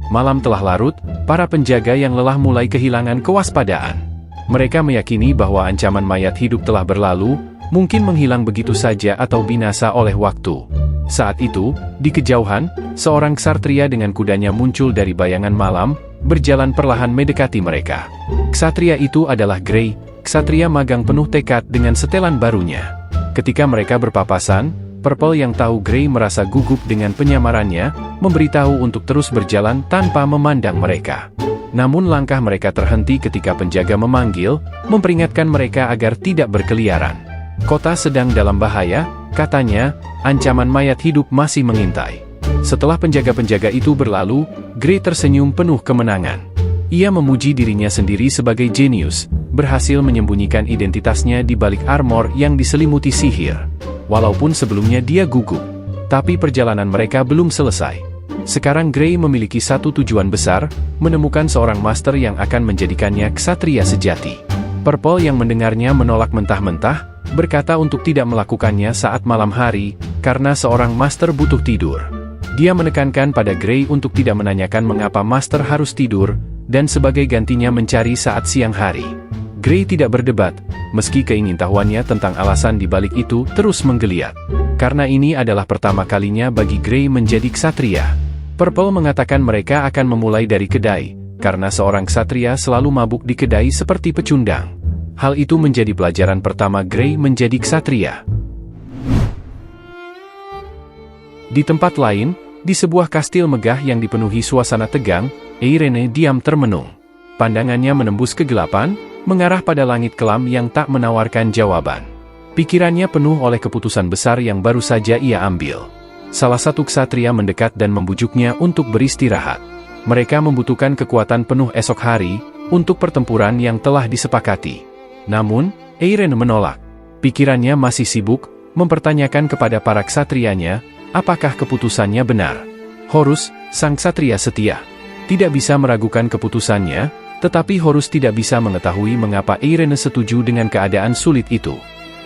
Malam telah larut, para penjaga yang lelah mulai kehilangan kewaspadaan. Mereka meyakini bahwa ancaman mayat hidup telah berlalu, mungkin menghilang begitu saja atau binasa oleh waktu. Saat itu, di kejauhan, seorang ksatria dengan kudanya muncul dari bayangan malam, berjalan perlahan mendekati mereka. Ksatria itu adalah Gray, ksatria magang penuh tekad dengan setelan barunya. Ketika mereka berpapasan, Purple yang tahu Gray merasa gugup dengan penyamarannya, memberitahu untuk terus berjalan tanpa memandang mereka. Namun langkah mereka terhenti ketika penjaga memanggil, memperingatkan mereka agar tidak berkeliaran. Kota sedang dalam bahaya, katanya, ancaman mayat hidup masih mengintai. Setelah penjaga-penjaga itu berlalu, Gray tersenyum penuh kemenangan. Ia memuji dirinya sendiri sebagai jenius, berhasil menyembunyikan identitasnya di balik armor yang diselimuti sihir. Walaupun sebelumnya dia gugup, tapi perjalanan mereka belum selesai. Sekarang Gray memiliki satu tujuan besar, menemukan seorang master yang akan menjadikannya ksatria sejati. Purple yang mendengarnya menolak mentah-mentah, berkata untuk tidak melakukannya saat malam hari, karena seorang master butuh tidur. Dia menekankan pada Gray untuk tidak menanyakan mengapa master harus tidur, dan sebagai gantinya mencari saat siang hari. Gray tidak berdebat, meski keingintahuannya tentang alasan di balik itu terus menggeliat. Karena ini adalah pertama kalinya bagi Gray menjadi ksatria. Purple mengatakan mereka akan memulai dari kedai, karena seorang ksatria selalu mabuk di kedai seperti pecundang. Hal itu menjadi pelajaran pertama Gray menjadi ksatria. Di tempat lain, di sebuah kastil megah yang dipenuhi suasana tegang, Irene diam termenung. Pandangannya menembus kegelapan, mengarah pada langit kelam yang tak menawarkan jawaban. Pikirannya penuh oleh keputusan besar yang baru saja ia ambil. Salah satu ksatria mendekat dan membujuknya untuk beristirahat. Mereka membutuhkan kekuatan penuh esok hari, untuk pertempuran yang telah disepakati. Namun, Irene menolak. Pikirannya masih sibuk, mempertanyakan kepada para ksatrianya, apakah keputusannya benar. Horus, sang ksatria setia, tidak bisa meragukan keputusannya, tetapi Horus tidak bisa mengetahui mengapa Irene setuju dengan keadaan sulit itu.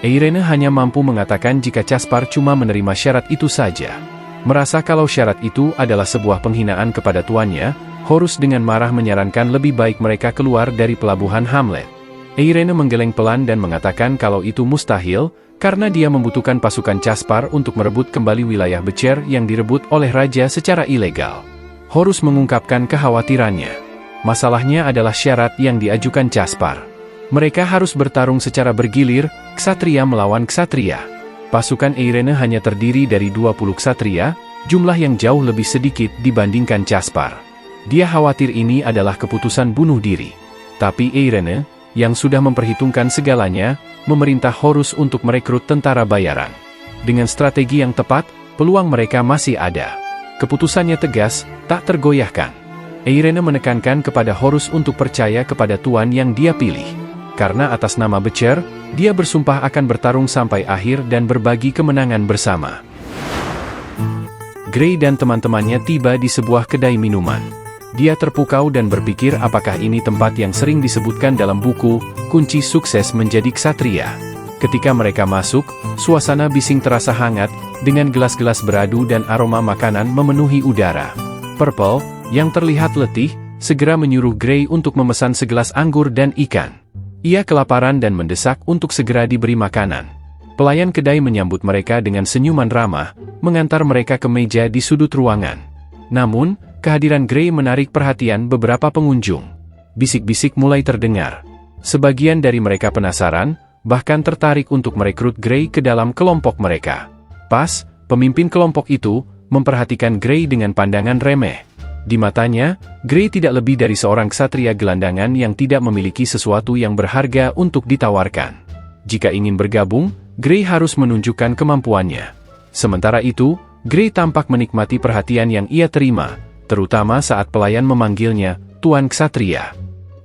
Irene hanya mampu mengatakan jika Caspar cuma menerima syarat itu saja. Merasa kalau syarat itu adalah sebuah penghinaan kepada tuannya, Horus dengan marah menyarankan lebih baik mereka keluar dari pelabuhan Hamlet. Irene menggeleng pelan dan mengatakan kalau itu mustahil, karena dia membutuhkan pasukan Caspar untuk merebut kembali wilayah Becer yang direbut oleh raja secara ilegal. Horus mengungkapkan kekhawatirannya. Masalahnya adalah syarat yang diajukan Caspar. Mereka harus bertarung secara bergilir, ksatria melawan ksatria. Pasukan Irene hanya terdiri dari 20 ksatria, jumlah yang jauh lebih sedikit dibandingkan Caspar. Dia khawatir ini adalah keputusan bunuh diri. Tapi Irene, yang sudah memperhitungkan segalanya, memerintah Horus untuk merekrut tentara bayaran. Dengan strategi yang tepat, peluang mereka masih ada. Keputusannya tegas, tak tergoyahkan. Irene menekankan kepada Horus untuk percaya kepada tuan yang dia pilih. Karena atas nama Becer, dia bersumpah akan bertarung sampai akhir dan berbagi kemenangan bersama. Gray dan teman-temannya tiba di sebuah kedai minuman. Dia terpukau dan berpikir apakah ini tempat yang sering disebutkan dalam buku, kunci sukses menjadi ksatria. Ketika mereka masuk, suasana bising terasa hangat, dengan gelas-gelas beradu dan aroma makanan memenuhi udara. Purple, yang terlihat letih, segera menyuruh Gray untuk memesan segelas anggur dan ikan. Ia kelaparan dan mendesak untuk segera diberi makanan. Pelayan kedai menyambut mereka dengan senyuman ramah, mengantar mereka ke meja di sudut ruangan. Namun, kehadiran Gray menarik perhatian beberapa pengunjung. Bisik-bisik mulai terdengar. Sebagian dari mereka penasaran, bahkan tertarik untuk merekrut Gray ke dalam kelompok mereka. Pas, pemimpin kelompok itu memperhatikan Gray dengan pandangan remeh. Di matanya, Gray tidak lebih dari seorang ksatria gelandangan yang tidak memiliki sesuatu yang berharga untuk ditawarkan. Jika ingin bergabung, Gray harus menunjukkan kemampuannya. Sementara itu, Gray tampak menikmati perhatian yang ia terima, terutama saat pelayan memanggilnya Tuan Ksatria.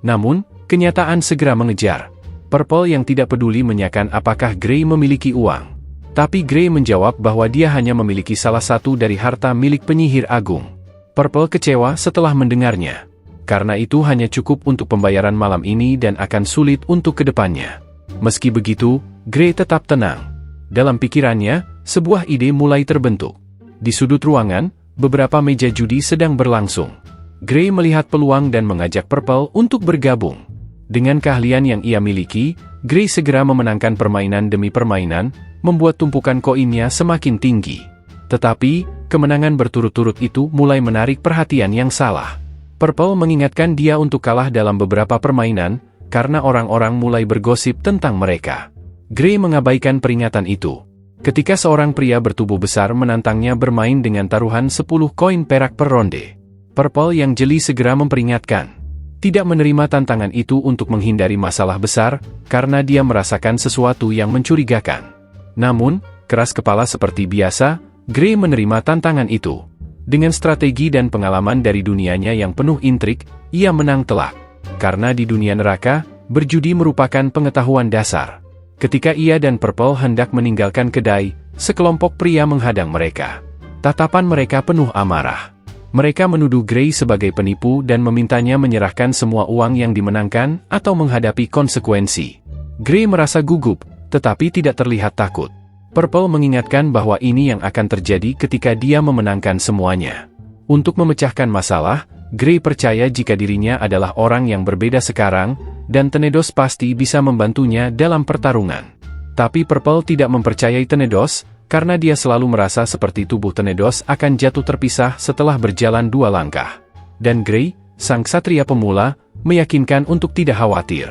Namun, kenyataan segera mengejar. Purple yang tidak peduli menanyakan apakah Gray memiliki uang. Tapi Gray menjawab bahwa dia hanya memiliki salah satu dari harta milik penyihir agung. Purple kecewa setelah mendengarnya. Karena itu hanya cukup untuk pembayaran malam ini dan akan sulit untuk kedepannya. Meski begitu, Gray tetap tenang. Dalam pikirannya, sebuah ide mulai terbentuk. Di sudut ruangan, beberapa meja judi sedang berlangsung. Gray melihat peluang dan mengajak Purple untuk bergabung. Dengan keahlian yang ia miliki, Gray segera memenangkan permainan demi permainan, membuat tumpukan koinnya semakin tinggi. Tetapi, kemenangan berturut-turut itu mulai menarik perhatian yang salah. Purple mengingatkan dia untuk kalah dalam beberapa permainan, karena orang-orang mulai bergosip tentang mereka. Gray mengabaikan peringatan itu. Ketika seorang pria bertubuh besar menantangnya bermain dengan taruhan 10 koin perak per ronde. Purple yang jeli segera memperingatkan. Tidak menerima tantangan itu untuk menghindari masalah besar, karena dia merasakan sesuatu yang mencurigakan. Namun, keras kepala seperti biasa, Gray menerima tantangan itu. Dengan strategi dan pengalaman dari dunianya yang penuh intrik, ia menang telak. Karena di dunia neraka, berjudi merupakan pengetahuan dasar. Ketika ia dan Purple hendak meninggalkan kedai, sekelompok pria menghadang mereka. Tatapan mereka penuh amarah. Mereka menuduh Gray sebagai penipu dan memintanya menyerahkan semua uang yang dimenangkan atau menghadapi konsekuensi. Gray merasa gugup, tetapi tidak terlihat takut. Purple mengingatkan bahwa ini yang akan terjadi ketika dia memenangkan semuanya. Untuk memecahkan masalah, Gray percaya jika dirinya adalah orang yang berbeda sekarang, dan Tenedos pasti bisa membantunya dalam pertarungan. Tapi Purple tidak mempercayai Tenedos, karena dia selalu merasa seperti tubuh Tenedos akan jatuh terpisah setelah berjalan 2 langkah. Dan Gray, sang ksatria pemula, meyakinkan untuk tidak khawatir.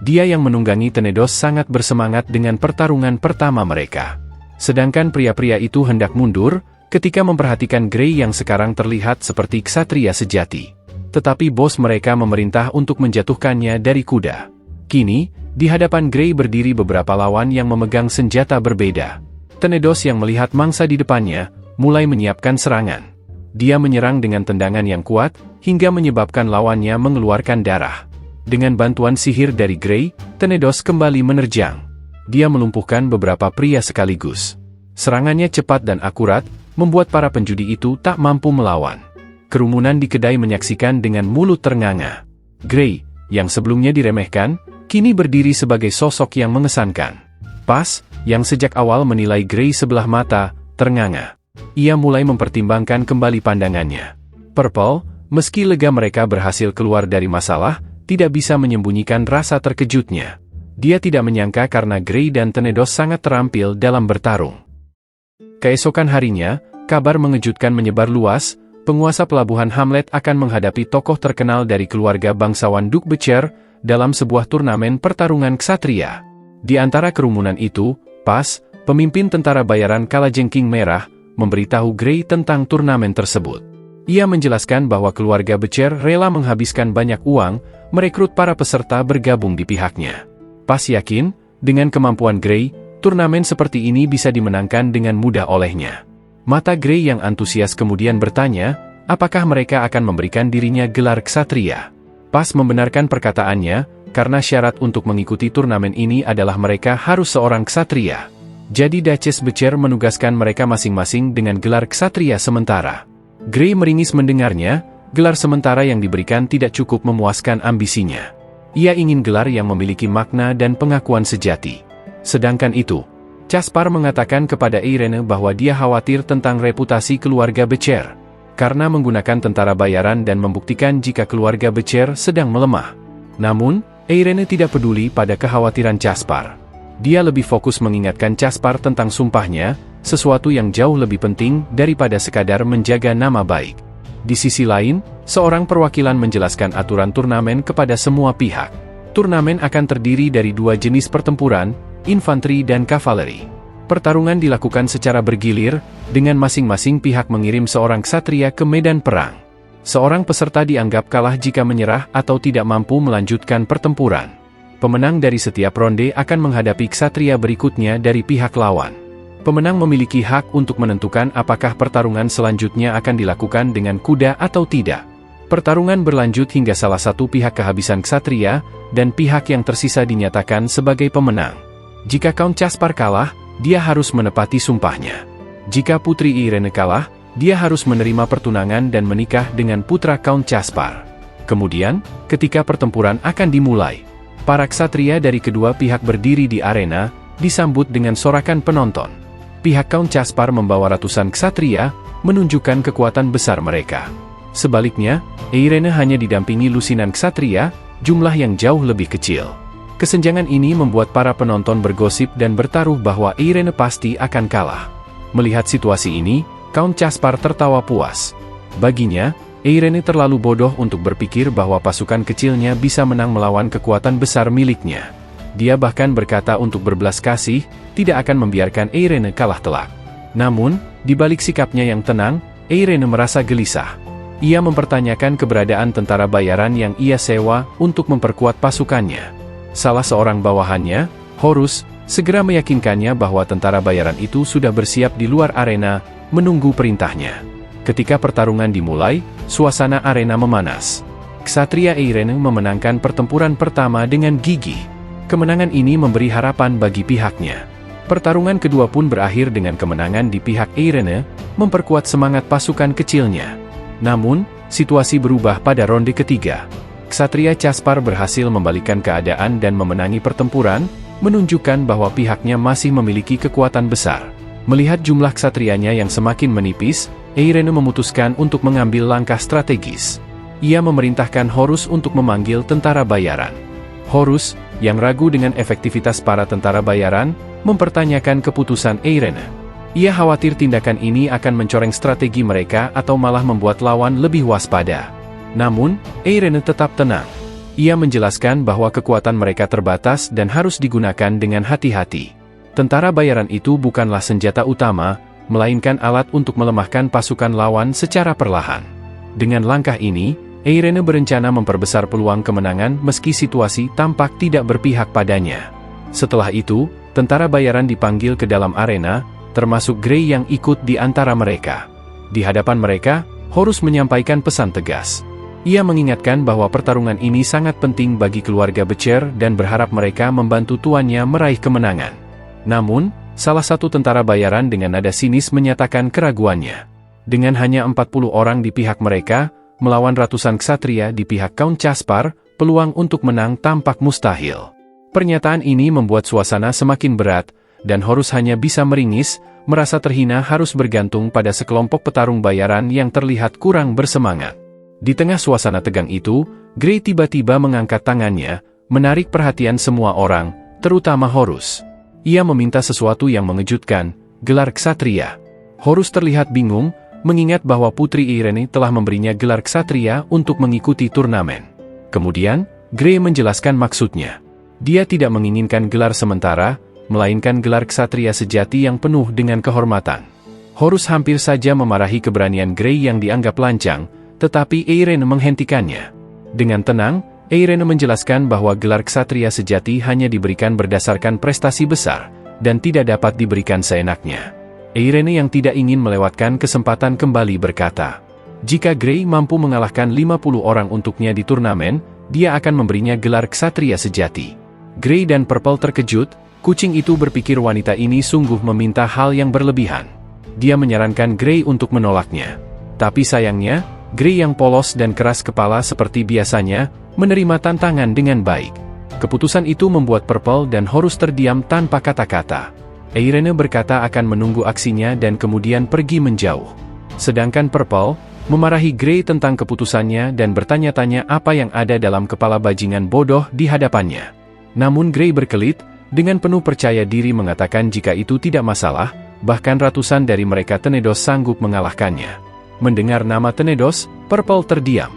Dia yang menunggangi Tenedos sangat bersemangat dengan pertarungan pertama mereka. Sedangkan pria-pria itu hendak mundur, ketika memperhatikan Gray yang sekarang terlihat seperti ksatria sejati. Tetapi bos mereka memerintah untuk menjatuhkannya dari kuda. Kini, di hadapan Gray berdiri beberapa lawan yang memegang senjata berbeda. Tenedos yang melihat mangsa di depannya, mulai menyiapkan serangan. Dia menyerang dengan tendangan yang kuat, hingga menyebabkan lawannya mengeluarkan darah. Dengan bantuan sihir dari Gray, Tenedos kembali menerjang. Dia melumpuhkan beberapa pria sekaligus. Serangannya cepat dan akurat, membuat para penjudi itu tak mampu melawan. Kerumunan di kedai menyaksikan dengan mulut ternganga. Gray, yang sebelumnya diremehkan, kini berdiri sebagai sosok yang mengesankan. Pas, yang sejak awal menilai Gray sebelah mata, ternganga. Ia mulai mempertimbangkan kembali pandangannya. Purple, meski lega mereka berhasil keluar dari masalah, tidak bisa menyembunyikan rasa terkejutnya. Dia tidak menyangka karena Gray dan Tenedos sangat terampil dalam bertarung. Keesokan harinya, kabar mengejutkan menyebar luas, penguasa pelabuhan Hamlet akan menghadapi tokoh terkenal dari keluarga bangsawan Duke Becher, dalam sebuah turnamen pertarungan ksatria. Di antara kerumunan itu, Pas, pemimpin tentara bayaran Kalajengking Merah, memberitahu Gray tentang turnamen tersebut. Ia menjelaskan bahwa keluarga Becher rela menghabiskan banyak uang, merekrut para peserta bergabung di pihaknya. Pas yakin, dengan kemampuan Gray, turnamen seperti ini bisa dimenangkan dengan mudah olehnya. Mata Gray yang antusias kemudian bertanya, apakah mereka akan memberikan dirinya gelar ksatria. Pas membenarkan perkataannya, karena syarat untuk mengikuti turnamen ini adalah mereka harus seorang ksatria. Jadi Duchess Becher menugaskan mereka masing-masing dengan gelar ksatria sementara. Gray meringis mendengarnya, gelar sementara yang diberikan tidak cukup memuaskan ambisinya. Ia ingin gelar yang memiliki makna dan pengakuan sejati. Sedangkan itu, Caspar mengatakan kepada Irene bahwa dia khawatir tentang reputasi keluarga Becher, karena menggunakan tentara bayaran dan membuktikan jika keluarga Becher sedang melemah. Namun, Irene tidak peduli pada kekhawatiran Caspar. Dia lebih fokus mengingatkan Caspar tentang sumpahnya, sesuatu yang jauh lebih penting daripada sekadar menjaga nama baik. Di sisi lain, seorang perwakilan menjelaskan aturan turnamen kepada semua pihak. Turnamen akan terdiri dari 2 jenis pertempuran, infanteri dan kavaleri. Pertarungan dilakukan secara bergilir, dengan masing-masing pihak mengirim seorang ksatria ke medan perang. Seorang peserta dianggap kalah jika menyerah atau tidak mampu melanjutkan pertempuran. Pemenang dari setiap ronde akan menghadapi ksatria berikutnya dari pihak lawan. Pemenang memiliki hak untuk menentukan apakah pertarungan selanjutnya akan dilakukan dengan kuda atau tidak. Pertarungan berlanjut hingga salah satu pihak kehabisan ksatria, dan pihak yang tersisa dinyatakan sebagai pemenang. Jika Count Caspar kalah, dia harus menepati sumpahnya. Jika Putri Irene kalah, dia harus menerima pertunangan dan menikah dengan putra Count Caspar. Kemudian, ketika pertempuran akan dimulai, para ksatria dari kedua pihak berdiri di arena, disambut dengan sorakan penonton. Pihak Count Caspar membawa ratusan ksatria, menunjukkan kekuatan besar mereka. Sebaliknya, Eirene hanya didampingi lusinan ksatria, jumlah yang jauh lebih kecil. Kesenjangan ini membuat para penonton bergosip dan bertaruh bahwa Eirene pasti akan kalah. Melihat situasi ini, Count Caspar tertawa puas. Baginya, Eirene terlalu bodoh untuk berpikir bahwa pasukan kecilnya bisa menang melawan kekuatan besar miliknya. Dia bahkan berkata untuk berbelas kasih, tidak akan membiarkan Eirene kalah telak. Namun, di balik sikapnya yang tenang, Eirene merasa gelisah. Ia mempertanyakan keberadaan tentara bayaran yang ia sewa untuk memperkuat pasukannya. Salah seorang bawahannya, Horus, segera meyakinkannya bahwa tentara bayaran itu sudah bersiap di luar arena, menunggu perintahnya. Ketika pertarungan dimulai, suasana arena memanas. Ksatria Eirene memenangkan pertempuran pertama dengan gigih. Kemenangan ini memberi harapan bagi pihaknya. Pertarungan kedua pun berakhir dengan kemenangan di pihak Eirene, memperkuat semangat pasukan kecilnya. Namun, situasi berubah pada ronde ketiga. Ksatria Caspar berhasil membalikkan keadaan dan memenangi pertempuran, menunjukkan bahwa pihaknya masih memiliki kekuatan besar. Melihat jumlah ksatrianya yang semakin menipis, Eirene memutuskan untuk mengambil langkah strategis. Ia memerintahkan Horus untuk memanggil tentara bayaran. Horus, yang ragu dengan efektivitas para tentara bayaran, mempertanyakan keputusan Eirene. Ia khawatir tindakan ini akan mencoreng strategi mereka atau malah membuat lawan lebih waspada. Namun, Eirene tetap tenang. Ia menjelaskan bahwa kekuatan mereka terbatas dan harus digunakan dengan hati-hati. Tentara bayaran itu bukanlah senjata utama, melainkan alat untuk melemahkan pasukan lawan secara perlahan. Dengan langkah ini, Eirene berencana memperbesar peluang kemenangan meski situasi tampak tidak berpihak padanya. Setelah itu, tentara bayaran dipanggil ke dalam arena, termasuk Grey yang ikut di antara mereka. Di hadapan mereka, Horus menyampaikan pesan tegas. Ia mengingatkan bahwa pertarungan ini sangat penting bagi keluarga Becher dan berharap mereka membantu tuannya meraih kemenangan. Namun, salah satu tentara bayaran dengan nada sinis menyatakan keraguannya. Dengan hanya 40 orang di pihak mereka, melawan ratusan ksatria di pihak Count Caspar, peluang untuk menang tampak mustahil. Pernyataan ini membuat suasana semakin berat, dan Horus hanya bisa meringis, merasa terhina harus bergantung pada sekelompok petarung bayaran yang terlihat kurang bersemangat. Di tengah suasana tegang itu, Grey tiba-tiba mengangkat tangannya, menarik perhatian semua orang, terutama Horus. Ia meminta sesuatu yang mengejutkan, gelar ksatria. Horus terlihat bingung, mengingat bahwa Putri Eirene telah memberinya gelar ksatria untuk mengikuti turnamen. Kemudian, Grey menjelaskan maksudnya. Dia tidak menginginkan gelar sementara, melainkan gelar ksatria sejati yang penuh dengan kehormatan. Horus hampir saja memarahi keberanian Grey yang dianggap lancang, tetapi Eirene menghentikannya. Dengan tenang, Eirene menjelaskan bahwa gelar ksatria sejati hanya diberikan berdasarkan prestasi besar, dan tidak dapat diberikan seenaknya. Eirene yang tidak ingin melewatkan kesempatan kembali berkata, jika Grey mampu mengalahkan 50 orang untuknya di turnamen, dia akan memberinya gelar ksatria sejati. Grey dan Purple terkejut, kucing itu berpikir wanita ini sungguh meminta hal yang berlebihan. Dia menyarankan Grey untuk menolaknya. Tapi sayangnya, Grey yang polos dan keras kepala seperti biasanya, menerima tantangan dengan baik. Keputusan itu membuat Purple dan Horus terdiam tanpa kata-kata. Eirene berkata akan menunggu aksinya dan kemudian pergi menjauh. Sedangkan Purple, memarahi Grey tentang keputusannya dan bertanya-tanya apa yang ada dalam kepala bajingan bodoh di hadapannya. Namun Grey berkelit, dengan penuh percaya diri mengatakan jika itu tidak masalah, bahkan ratusan dari mereka Tenedos sanggup mengalahkannya. Mendengar nama Tenedos, Purple terdiam.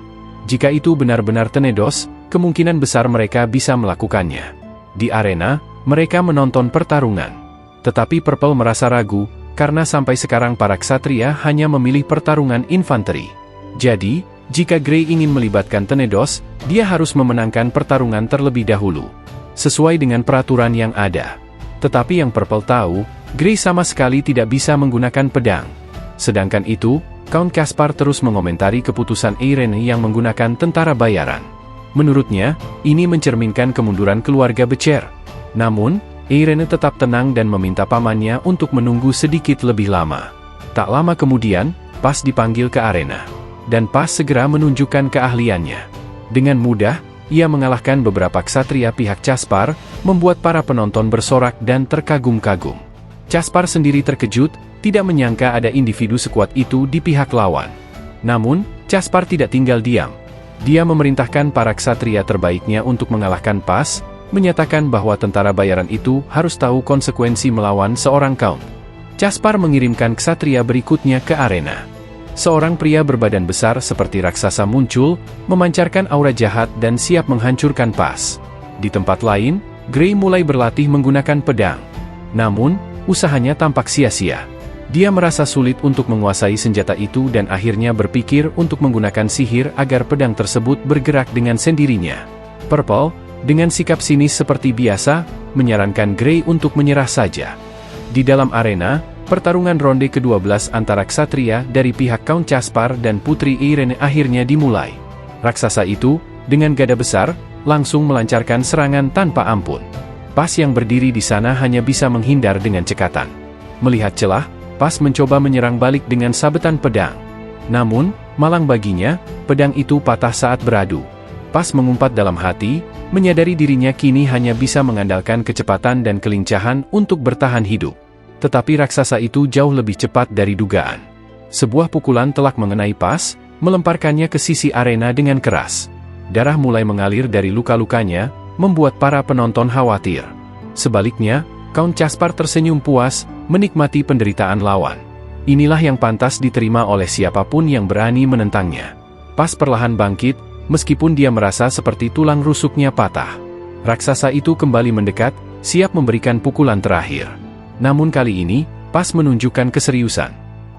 Jika itu benar-benar Tenedos, kemungkinan besar mereka bisa melakukannya. Di arena, mereka menonton pertarungan. Tetapi Purple merasa ragu, karena sampai sekarang para ksatria hanya memilih pertarungan infanteri. Jadi, jika Grey ingin melibatkan Tenedos, dia harus memenangkan pertarungan terlebih dahulu. Sesuai dengan peraturan yang ada. Tetapi yang Purple tahu, Grey sama sekali tidak bisa menggunakan pedang. Sedangkan itu, Count Caspar terus mengomentari keputusan Eirene yang menggunakan tentara bayaran. Menurutnya, ini mencerminkan kemunduran keluarga Becher. Namun, Eirene tetap tenang dan meminta pamannya untuk menunggu sedikit lebih lama. Tak lama kemudian, Pas dipanggil ke arena. Dan Pas segera menunjukkan keahliannya. Dengan mudah, ia mengalahkan beberapa ksatria pihak Caspar, membuat para penonton bersorak dan terkagum-kagum. Caspar sendiri terkejut, tidak menyangka ada individu sekuat itu di pihak lawan. Namun, Caspar tidak tinggal diam. Dia memerintahkan para ksatria terbaiknya untuk mengalahkan Pas, menyatakan bahwa tentara bayaran itu harus tahu konsekuensi melawan seorang Count. Caspar mengirimkan ksatria berikutnya ke arena. Seorang pria berbadan besar seperti raksasa muncul, memancarkan aura jahat dan siap menghancurkan Pas. Di tempat lain, Gray mulai berlatih menggunakan pedang. Namun, usahanya tampak sia-sia. Dia merasa sulit untuk menguasai senjata itu dan akhirnya berpikir untuk menggunakan sihir agar pedang tersebut bergerak dengan sendirinya. Purple, dengan sikap sinis seperti biasa, menyarankan Gray untuk menyerah saja. Di dalam arena, pertarungan ronde ke-12 antara ksatria dari pihak Count Caspar dan Putri Irene akhirnya dimulai. Raksasa itu, dengan gada besar, langsung melancarkan serangan tanpa ampun. Pas yang berdiri di sana hanya bisa menghindar dengan cekatan. Melihat celah, Pas mencoba menyerang balik dengan sabetan pedang. Namun, malang baginya, pedang itu patah saat beradu. Pas mengumpat dalam hati, menyadari dirinya kini hanya bisa mengandalkan kecepatan dan kelincahan untuk bertahan hidup. Tetapi raksasa itu jauh lebih cepat dari dugaan. Sebuah pukulan telak mengenai Pas, melemparkannya ke sisi arena dengan keras. Darah mulai mengalir dari luka-lukanya, membuat para penonton khawatir. Sebaliknya, Count Caspar tersenyum puas, menikmati penderitaan lawan. Inilah yang pantas diterima oleh siapapun yang berani menentangnya. Pas perlahan bangkit, meskipun dia merasa seperti tulang rusuknya patah. Raksasa itu kembali mendekat, siap memberikan pukulan terakhir. Namun kali ini, Pas menunjukkan keseriusan.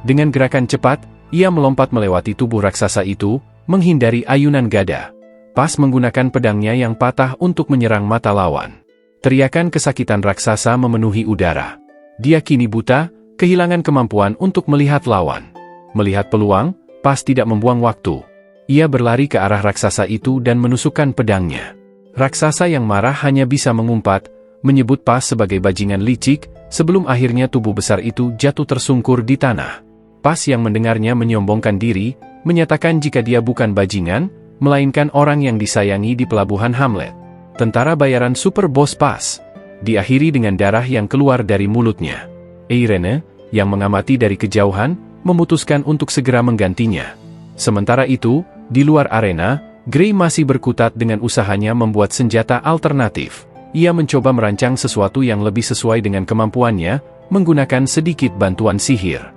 Dengan gerakan cepat, ia melompat melewati tubuh raksasa itu, menghindari ayunan gada. Pas menggunakan pedangnya yang patah untuk menyerang mata lawan. Teriakan kesakitan raksasa memenuhi udara. Dia kini buta, kehilangan kemampuan untuk melihat lawan. Melihat peluang, Pas tidak membuang waktu. Ia berlari ke arah raksasa itu dan menusukkan pedangnya. Raksasa yang marah hanya bisa mengumpat, menyebut Pas sebagai bajingan licik, sebelum akhirnya tubuh besar itu jatuh tersungkur di tanah. Pas yang mendengarnya menyombongkan diri, menyatakan jika dia bukan bajingan, melainkan orang yang disayangi di pelabuhan Hamlet. Tentara bayaran Super Boss Pas. Diakhiri dengan darah yang keluar dari mulutnya. Irene, yang mengamati dari kejauhan, memutuskan untuk segera menggantinya. Sementara itu, di luar arena, Gray masih berkutat dengan usahanya membuat senjata alternatif. Ia mencoba merancang sesuatu yang lebih sesuai dengan kemampuannya, menggunakan sedikit bantuan sihir.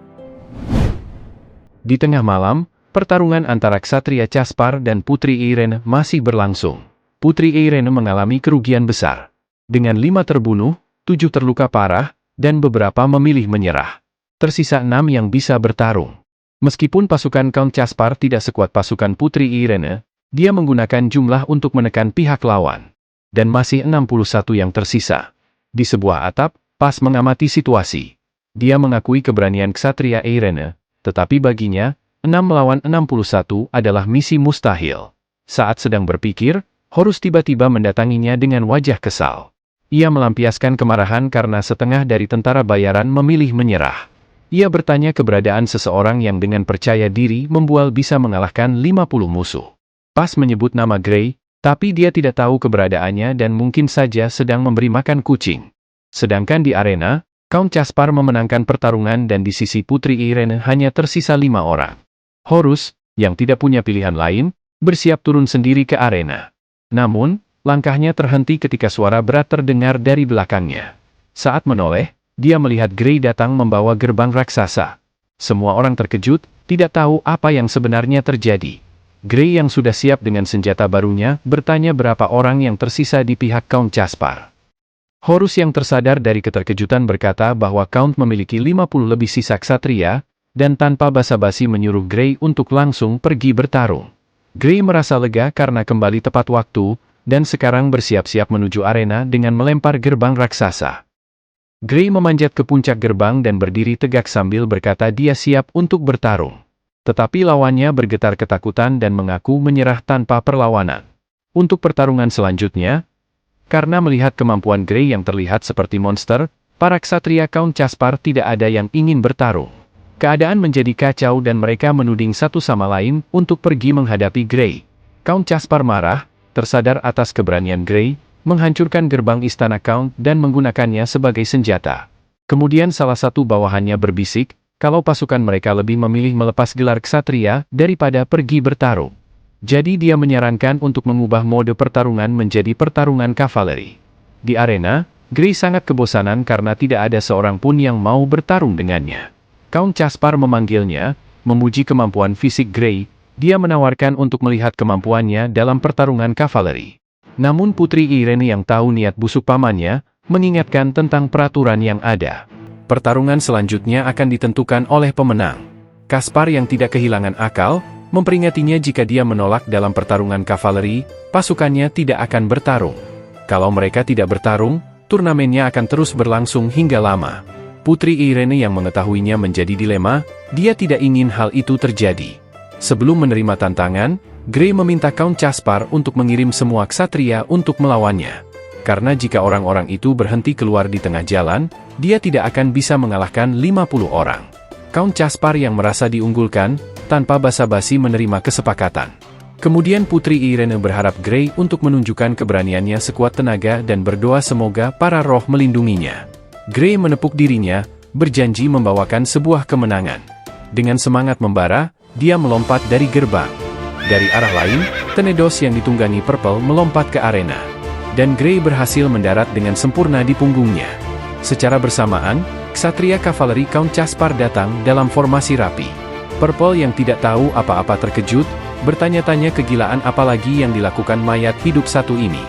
Di tengah malam, pertarungan antara ksatria Caspar dan Putri Irene masih berlangsung. Putri Irene mengalami kerugian besar. Dengan 5 terbunuh, 7 terluka parah, dan beberapa memilih menyerah. Tersisa 6 yang bisa bertarung. Meskipun pasukan Count Caspar tidak sekuat pasukan Putri Irene, dia menggunakan jumlah untuk menekan pihak lawan. Dan masih 61 yang tersisa. Di sebuah atap, Pas mengamati situasi. Dia mengakui keberanian ksatria Irene, tetapi baginya, 6 melawan 61 adalah misi mustahil. Saat sedang berpikir, Horus tiba-tiba mendatanginya dengan wajah kesal. Ia melampiaskan kemarahan karena setengah dari tentara bayaran memilih menyerah. Ia bertanya keberadaan seseorang yang dengan percaya diri membual bisa mengalahkan 50 musuh. Pas menyebut nama Gray, tapi dia tidak tahu keberadaannya dan mungkin saja sedang memberi makan kucing. Sedangkan di arena, Count Caspar memenangkan pertarungan dan di sisi Putri Irene hanya tersisa 5 orang. Horus, yang tidak punya pilihan lain, bersiap turun sendiri ke arena. Namun, langkahnya terhenti ketika suara berat terdengar dari belakangnya. Saat menoleh, dia melihat Gray datang membawa gerbang raksasa. Semua orang terkejut, tidak tahu apa yang sebenarnya terjadi. Gray yang sudah siap dengan senjata barunya, bertanya berapa orang yang tersisa di pihak Count Caspar. Horus yang tersadar dari keterkejutan berkata bahwa Count memiliki 50 lebih sisa ksatria, dan tanpa basa-basi menyuruh Gray untuk langsung pergi bertarung. Gray merasa lega karena kembali tepat waktu, dan sekarang bersiap-siap menuju arena dengan melempar gerbang raksasa. Gray memanjat ke puncak gerbang dan berdiri tegak sambil berkata dia siap untuk bertarung. Tetapi lawannya bergetar ketakutan dan mengaku menyerah tanpa perlawanan. Untuk pertarungan selanjutnya, karena melihat kemampuan Gray yang terlihat seperti monster, para ksatria Count Caspar tidak ada yang ingin bertarung. Keadaan menjadi kacau dan mereka menuding satu sama lain untuk pergi menghadapi Gray. Count Caspar marah, tersadar atas keberanian Gray, menghancurkan gerbang istana Count dan menggunakannya sebagai senjata. Kemudian salah satu bawahannya berbisik, kalau pasukan mereka lebih memilih melepas gelar ksatria daripada pergi bertarung. Jadi dia menyarankan untuk mengubah mode pertarungan menjadi pertarungan kavaleri. Di arena, Gray sangat kebosanan karena tidak ada seorang pun yang mau bertarung dengannya. Count Caspar memanggilnya, memuji kemampuan fisik Gray. Dia menawarkan untuk melihat kemampuannya dalam pertarungan kavaleri. Namun Putri Irene yang tahu niat busuk pamannya, mengingatkan tentang peraturan yang ada. Pertarungan selanjutnya akan ditentukan oleh pemenang. Caspar yang tidak kehilangan akal, memperingatinya jika dia menolak dalam pertarungan kavaleri, pasukannya tidak akan bertarung. Kalau mereka tidak bertarung, turnamennya akan terus berlangsung hingga lama. Putri Irene yang mengetahuinya menjadi dilema, dia tidak ingin hal itu terjadi. Sebelum menerima tantangan, Gray meminta Count Caspar untuk mengirim semua ksatria untuk melawannya. Karena jika orang-orang itu berhenti keluar di tengah jalan, dia tidak akan bisa mengalahkan 50 orang. Count Caspar yang merasa diunggulkan, tanpa basa-basi menerima kesepakatan. Kemudian Putri Irene berharap Gray untuk menunjukkan keberaniannya sekuat tenaga dan berdoa semoga para roh melindunginya. Gray menepuk dirinya, berjanji membawakan sebuah kemenangan. Dengan semangat membara, dia melompat dari gerbang. Dari arah lain, Tenedos yang ditunggangi Purple melompat ke arena. Dan Gray berhasil mendarat dengan sempurna di punggungnya. Secara bersamaan, ksatria kavaleri Count Caspar datang dalam formasi rapi. Purple yang tidak tahu apa-apa terkejut, bertanya-tanya kegilaan apalagi yang dilakukan mayat hidup satu ini.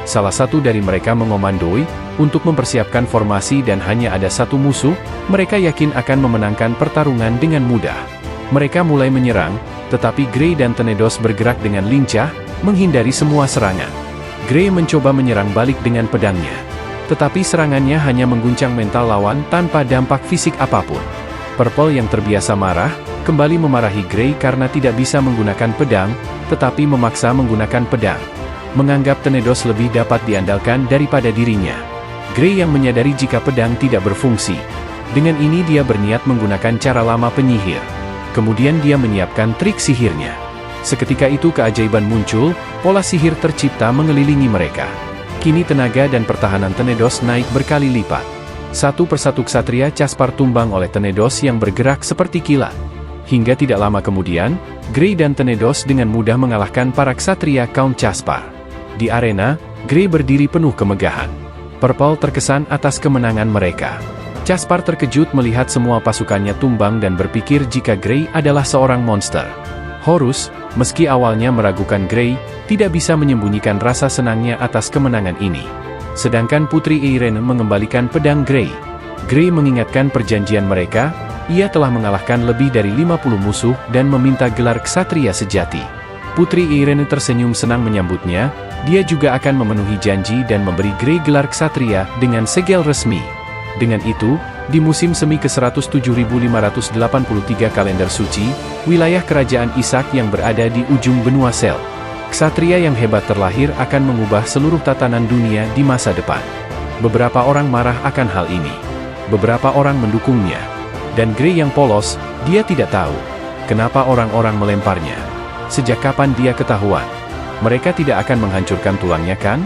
Salah satu dari mereka mengomandoi untuk mempersiapkan formasi dan hanya ada satu musuh, mereka yakin akan memenangkan pertarungan dengan mudah. Mereka mulai menyerang, tetapi Gray dan Tenedos bergerak dengan lincah, menghindari semua serangan. Gray mencoba menyerang balik dengan pedangnya. Tetapi serangannya hanya mengguncang mental lawan tanpa dampak fisik apapun. Purple yang terbiasa marah, kembali memarahi Gray karena tidak bisa menggunakan pedang, tetapi memaksa menggunakan pedang. Menganggap Tenedos lebih dapat diandalkan daripada dirinya. Gray yang menyadari jika pedang tidak berfungsi. Dengan ini dia berniat menggunakan cara lama penyihir. Kemudian dia menyiapkan trik sihirnya. Seketika itu keajaiban muncul, pola sihir tercipta mengelilingi mereka. Kini tenaga dan pertahanan Tenedos naik berkali lipat. Satu persatu ksatria Caspar tumbang oleh Tenedos yang bergerak seperti kilat. Hingga tidak lama kemudian, Gray dan Tenedos dengan mudah mengalahkan para ksatria Count Caspar. Di arena, Gray berdiri penuh kemegahan. Purple terkesan atas kemenangan mereka. Caspar terkejut melihat semua pasukannya tumbang dan berpikir jika Gray adalah seorang monster. Horus, meski awalnya meragukan Gray, tidak bisa menyembunyikan rasa senangnya atas kemenangan ini. Sedangkan Putri Irene mengembalikan pedang Gray. Gray mengingatkan perjanjian mereka, ia telah mengalahkan lebih dari 50 musuh dan meminta gelar ksatria sejati. Putri Irene tersenyum senang menyambutnya, dia juga akan memenuhi janji dan memberi Gray gelar ksatria dengan segel resmi. Dengan itu, di musim semi ke-107.583 kalender suci, wilayah kerajaan Ishak yang berada di ujung benua Sel. Ksatria yang hebat terlahir akan mengubah seluruh tatanan dunia di masa depan. Beberapa orang marah akan hal ini. Beberapa orang mendukungnya. Dan Gray yang polos, dia tidak tahu kenapa orang-orang melemparnya. Sejak kapan dia ketahuan? Mereka tidak akan menghancurkan tulangnya kan?